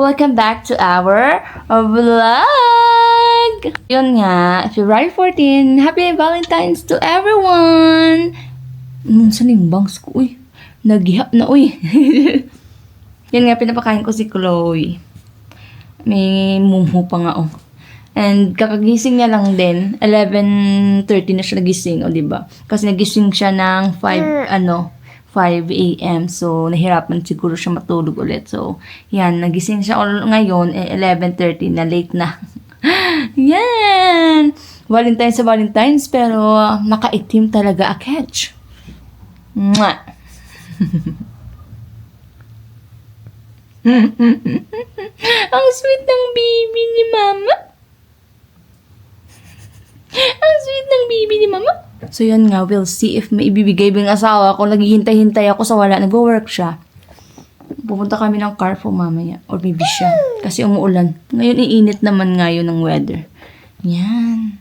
Welcome back to our vlog! Yun nga, February 14, Happy Valentine's to everyone! Saan yung bangs ko? Uy, naghihap na uy. Yan nga, pinapakain ko si Chloe. May mumho pa nga oh. And kakagising niya lang din, 11:30 na siya nagising, o diba? Kasi nagising siya ng 5 a.m. So, nahirapan siguro siya matulog ulit. So, yan, nagising siya ngayon, 11:30 na, late na. Yan! Valentine's sa Valentine's, pero nakaitim talaga a catch. Mwah! Ang sweet ng baby ni Mama. Ang sweet ng baby ni Mama. So, yun nga, we'll see if may ibibigay bang asawa ko. Naghihintay-hintay ako sa wala. Nag-work siya. Pupunta kami ng Carrefour mamaya. Or maybe siya. Kasi umuulan. Ngayon, iinit naman ngayon ng weather. Yan.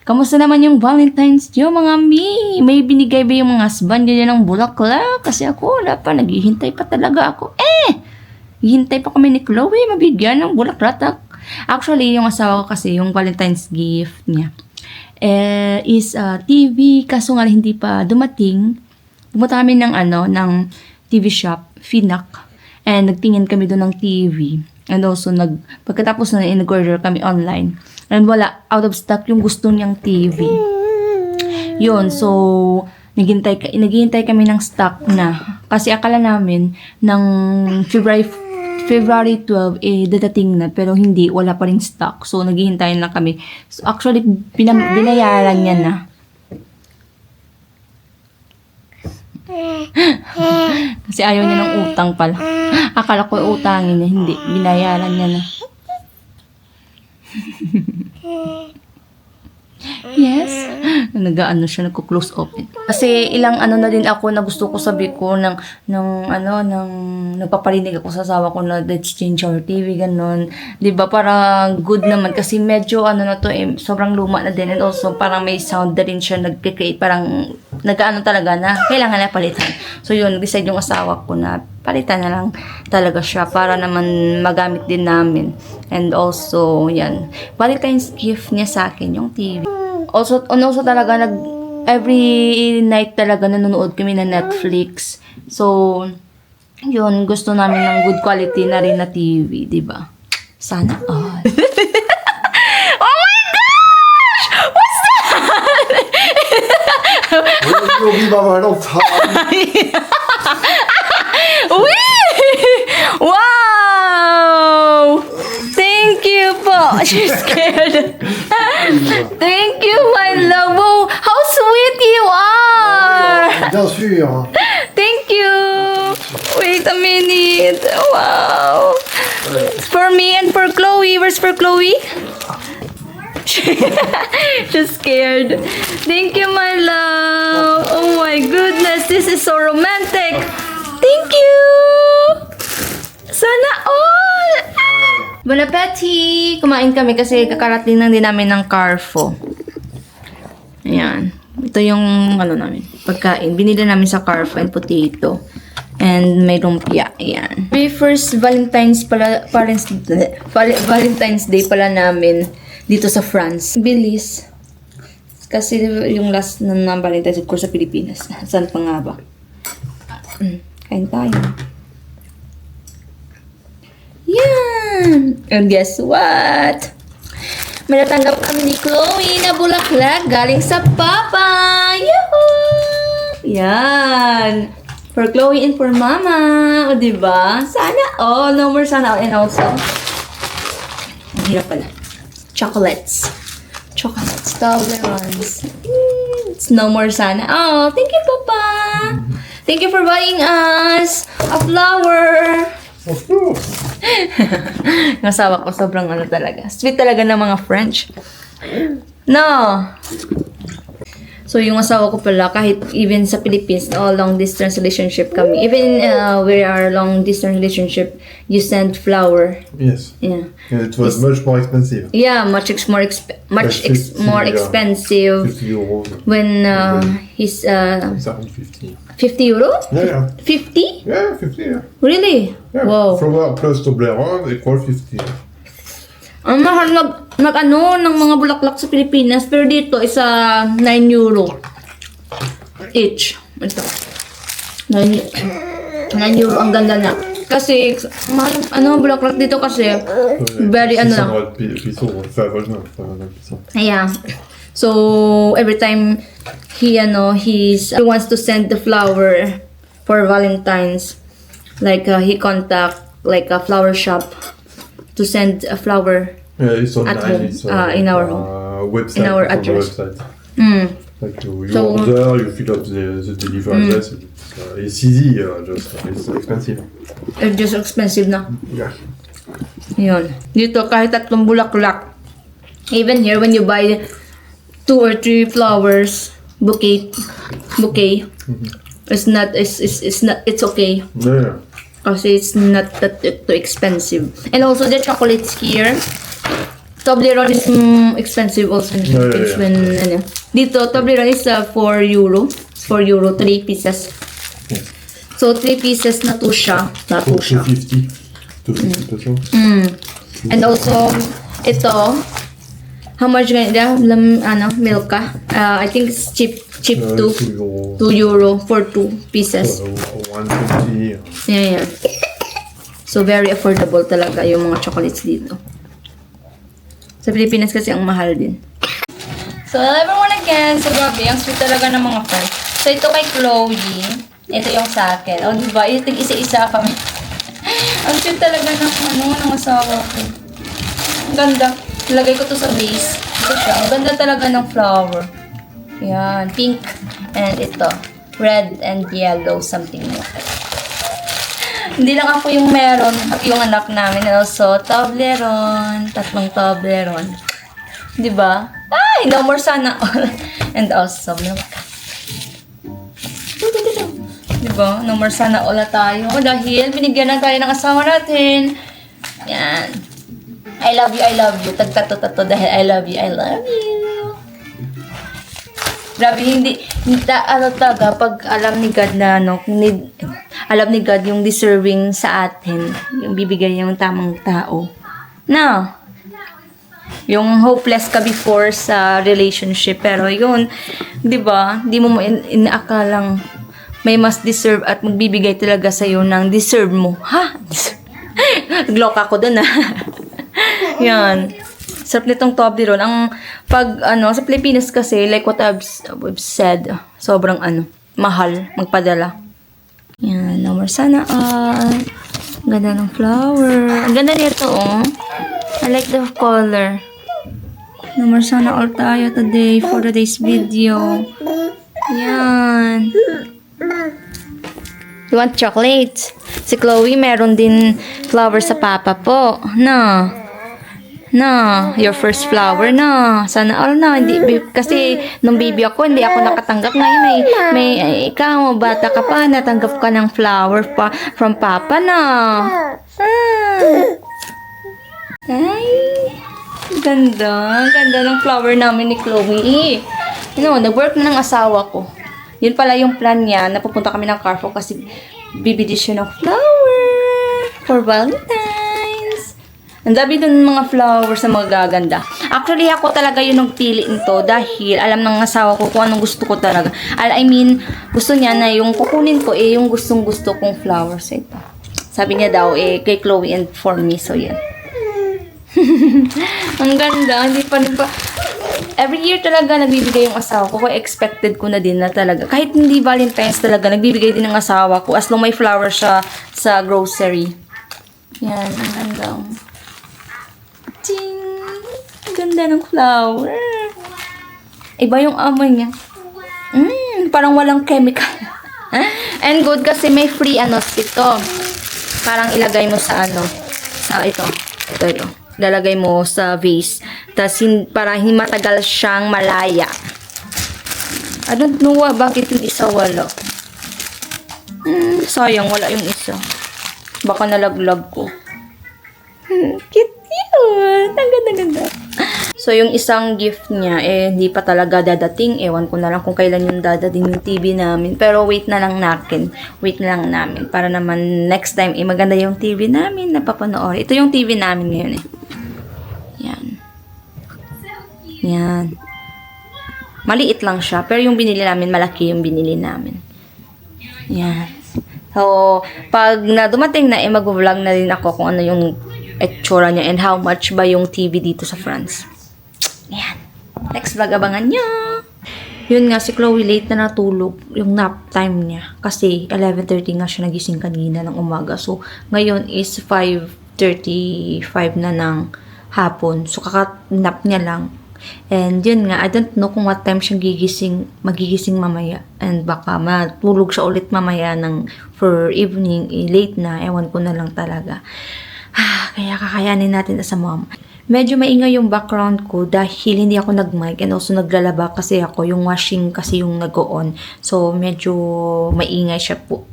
Kamusta naman yung Valentine's Day, mga mi? May binigay ba yung mga husband nyo ng bulaklak? Kasi ako, wala pa. Naghihintay pa talaga ako. Hihintay pa kami ni Chloe. Mabigyan ng bulaklak. Actually, yung asawa ko kasi, yung Valentine's gift niya, is TV, kaso nga hindi pa dumating. Pumunta kami ng TV shop, Finac, and nagtingin kami doon ng TV. And also, pagkatapos na nag-order kami online, and wala, out of stock yung gusto niyang TV. Yun, so, naghihintay kami ng stock na. Kasi akala namin, ng February 12, dadating na, pero hindi, wala pa rin stock. So, naghihintay lang kami. So, actually, binayaran niya na. Kasi ayaw niya ng utang pala. Akala ko utangin niya, hindi. Binayaran niya na. Yes. Siya, nagko-close open. Kasi ilang na din ako na gusto ko sabi ko nagpaparinig ako sa asawa ko na let's change our TV, ganun. 'Di ba? Parang good naman kasi medyo sobrang luma na din, and also parang may sound na rin siya nagke-create, parang talaga na kailangan na palitan. So yun, decide yung asawa ko na palitan na lang talaga siya para naman magamit din namin. And also, yan. Valentine's gift niya sa akin, yung TV. Also talaga, every night talaga nanonood kami na Netflix. So, yun, gusto namin ng good quality na rin na TV, di ba? Sana all. Oh my gosh! What's that? Wow! Thank you po. She's scared. Thank you, my love. Oh, how sweet you are. Thank you. Wait a minute. Wow. For me and for Chloe. Where's for Chloe? She's scared. Thank you, my love. Oh my goodness, this is so romantic. Thank you. Sana all. Bon appetit! Kumain kami kasi kakarating lang din namin ng Carrefour. Ayan. Ito yung namin, pagkain. Binili namin sa Carrefour and potato. And may lumpia. Ayan. May first Valentine's Day pala namin dito sa France. Bilis. Kasi yung last na Valentine's of course sa Pilipinas. Saan pa nga ba? Kain tayo. Yan! And guess what? May natanggap kami ni Chloe na bulaklak galing sa Papa! Yahoo! Yan! For Chloe and for Mama. O, diba? Sana all. No more sana all. And also, ang hirap pala. Chocolates. Toblerones. It's no more sana. Oh, thank you, Papa. Thank you for buying us a flower. Of course. Yung asawa ko, sobrang talaga. Sweet talaga ng mga French. No. So, yung asawa ko pala, kahit even sa Philippines, long distance relationship kami. Even we are long distance relationship, you send flower. Yes. Yeah. And it was much more expensive. Yeah, much more expensive 50 euros. when he's It's around 50. 50 euro? Yeah, yeah. 50? Yeah, 50, yeah. Really? Yeah. Wow. Flower plus Toblerone equal 50. Ang mahal nag-ano ng mga bulaklak sa Pilipinas, pero dito isa 9 euro each. Ito. 9 euro, ang ganda na. Kasi, mahal, bulaklak dito kasi, very lang. 600 pesos, 500 pesos. Yeah. So, every time he wants to send the flower for Valentine's, like he contact like a flower shop to send a flower. Yeah, it's online. At home, It's in our home. Website. In our on the address. website. Like you So- order, you fill up the delivery address. It's easy, just it's expensive. It's just expensive na. Yeah. Yun. Dito, kahit 3 bulaklak. Even here, when you buy 2 or 3 flowers, bouquet, it's okay. Yeah. Kasi it's not that too expensive. And also the chocolates here, Toblerone is expensive also in Yeah, Philippines yeah. when dito Toblerone is 4 euro. 4 euro, 3 pieces. Yeah. So 3 pieces na to siya. 250. 250 pesos. And also ito, how much ganyan? Milka. I think it's cheap too. 2 euros. 2 euro for 2 pieces. 150. Yeah. So, very affordable talaga yung mga chocolates dito. Sa Pilipinas kasi ang mahal din. So, everyone again. So, grabe. Ang sweet talaga ng mga friends. So, ito kay Chloe. Ito yung sa akin. O, diba? Ito isa-isa kami. Ang sweet talaga ng asawa ko. Ang ganda. Lagay ko to sa base. Ito siya. Ang ganda talaga ng flower. Yan. Pink. And ito. Red and yellow. Something like that. Hindi lang ako yung meron, pati yung anak namin. Also, Toblerone. 3 Toblerone. Diba? Ay, no more sana all. And also, milk. Diba? No more sana all na tayo. Dahil binigyan na tayo ng asawa natin. Yan. I love you. Tagtato-tato dahil I love you. Grabe, hindi talaga, pag alam ni God na, alam ni God yung deserving sa atin, yung bibigay yung tamang tao. No. Yung hopeless ka before sa relationship, pero yun, di ba, di mo inaakalang may mas deserve at magbibigay talaga sa'yo ng deserve mo. Ha? Glock ako dun, Yan. Sarap nitong Toblerone. Ang sa Pilipinas kasi, like what I've said, sobrang mahal magpadala. Yan, no more sana all. Ganda ng flower. Ang ganda nito, oh. I like the color. No more sana all tayo today for today's video. Yan. You want chocolate? Si Chloe, meron din flower sa papa po. Your first flower na. Sana all na. Kasi nung baby ako, hindi ako nakatanggap. Ngayon ikaw, bata ka pa, natanggap ka ng flower pa from papa na. Ay, ganda. Ganda ng flower namin ni Chloe. Nag-work na ng asawa ko. Yun pala yung plan niya. Napupunta kami ng Carrefour kasi bibili siya ng flower for Valentine's. Ang dami dun mga flowers na magaganda. Actually, ako talaga yung nagpili nito dahil alam ng asawa ko kung anong gusto ko talaga. I mean, gusto niya na yung kukunin ko yung gustong-gusto kong flowers. Ito. Sabi niya daw, kay Chloe and for me. So, yan. Ang ganda. Hindi pa rin pa. Every year talaga nagbibigay yung asawa ko. Kaya expected ko na din na talaga. Kahit hindi Valentine's talaga, nagbibigay din ng asawa ko. As long may flower siya sa grocery. Yan. Ang ganda. Ting! Ganda ng flower. Iba yung amoy niya. Parang walang chemical. And good kasi may free ito. Parang ilagay mo sa sa ito. Lalagay mo sa vase. Tapos para hindi matagal siyang malaya. I don't know bakit yung isa wala. Sayang, wala yung isa. Baka nalaglag ko. Cute yun. Ang ganda-ganda. So, yung isang gift niya, hindi pa talaga dadating. Ewan ko na lang kung kailan yung dadating yung TV namin. Pero wait na lang natin. Wait na lang namin. Para naman next time, maganda yung TV namin na papanoorin. Ito yung TV namin ngayon Yan. Yan. Maliit lang siya. Pero yung binili namin, malaki yung binili namin. Yan. So, pag na dumating na, mag-vlog na din ako kung ano yung itsura niya and how much ba yung TV dito sa France. Yan. Next vlog, abangan nyo. Yun nga, si Chloe late na natulog. Yung nap time niya. Kasi 11:30 nga siya nagising kanina ng umaga. So, ngayon is 5:35 na ng hapon. So, kaka-nap niya lang. And yun nga, I don't know kung what time siya magigising mamaya. And baka matulog siya ulit mamaya for evening, late na. Ewan ko na lang talaga. Kaya kakayanin natin sa mom. Medyo maingay yung background ko dahil hindi ako nag-mic and also naglalaba kasi ako. Yung washing kasi yung nag-on. So, medyo maingay siya po.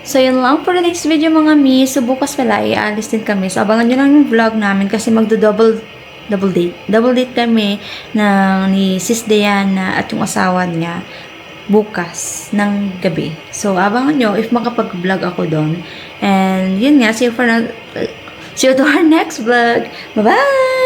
So, yun lang for the next video mga mi. So, bukas pala, i-alis din kami. So, abangan nyo lang yung vlog namin kasi double date kami ni Sis Diana at yung asawa niya bukas ng gabi. So, abangan nyo if makapag-vlog ako doon. And, yun nga, see you to our next vlog. Bye-bye!